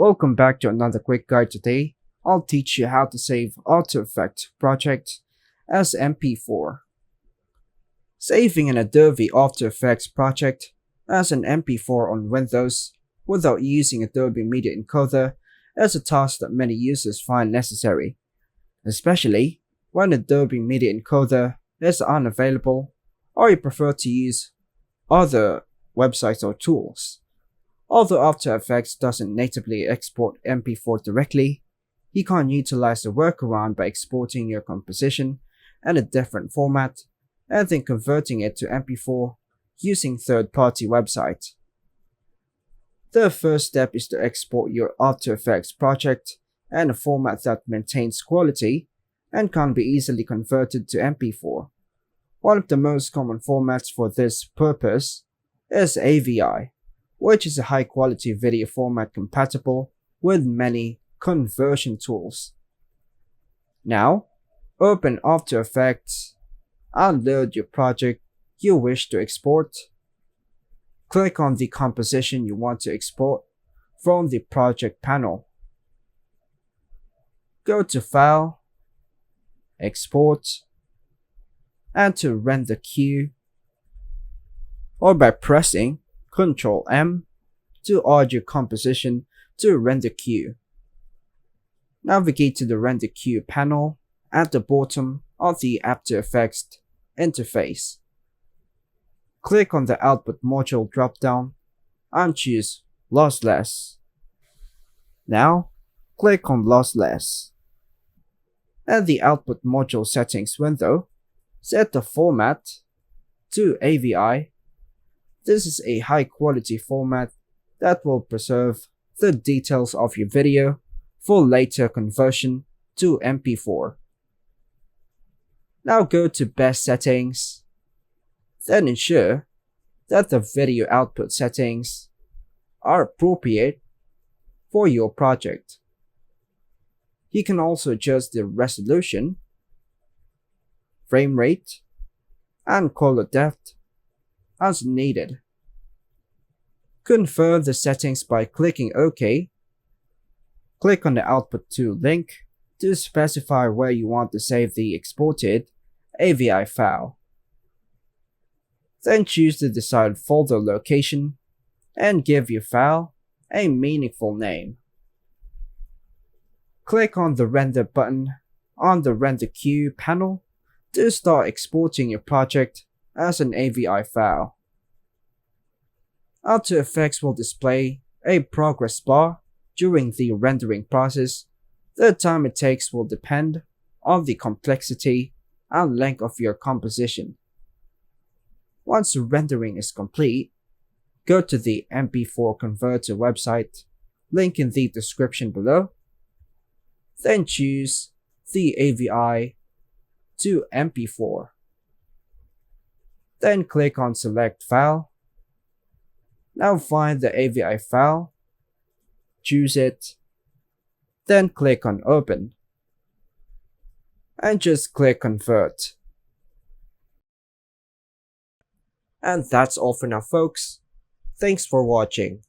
Welcome back to another quick guide. Today, I'll teach you how to save After Effects project as MP4. Saving an Adobe After Effects project as an MP4 on Windows without using Adobe Media Encoder is a task that many users find necessary, especially when Adobe Media Encoder is unavailable or you prefer to use other websites or tools. Although After Effects doesn't natively export MP4 directly, you can utilize the workaround by exporting your composition in a different format and then converting it to MP4 using third-party websites. The first step is to export your After Effects project in a format that maintains quality and can be easily converted to MP4. One of the most common formats for this purpose is AVI, which is a high-quality video format compatible with many conversion tools. Now, open After Effects and load your project you wish to export. Click on the composition you want to export from the project panel. Go to File, Export, and to Render Queue, or by pressing Ctrl M to add your composition to Render Queue. Navigate to the Render Queue panel at the bottom of the After Effects interface. Click on the Output Module drop-down and choose Lossless. Now, click on Lossless. In the Output Module Settings window, set the format to AVI. This is a high-quality format that will preserve the details of your video for later conversion to MP4. Now go to Best Settings, then ensure that the video output settings are appropriate for your project. You can also adjust the resolution, frame rate, and color depth as needed. Confirm the settings by clicking OK. Click on the Output To link to specify where you want to save the exported AVI file. Then choose the desired folder location and give your file a meaningful name. Click on the Render button on the Render Queue panel to start exporting your project as an AVI file. After Effects will display a progress bar during the rendering process. The time it takes will depend on the complexity and length of your composition. Once the rendering is complete, go to the MP4 converter website, link in the description below. Then choose the AVI to MP4. Then click on Select File. Now find the AVI file, choose it, then click on Open, and just click Convert. And that's all for now, folks. Thanks for watching.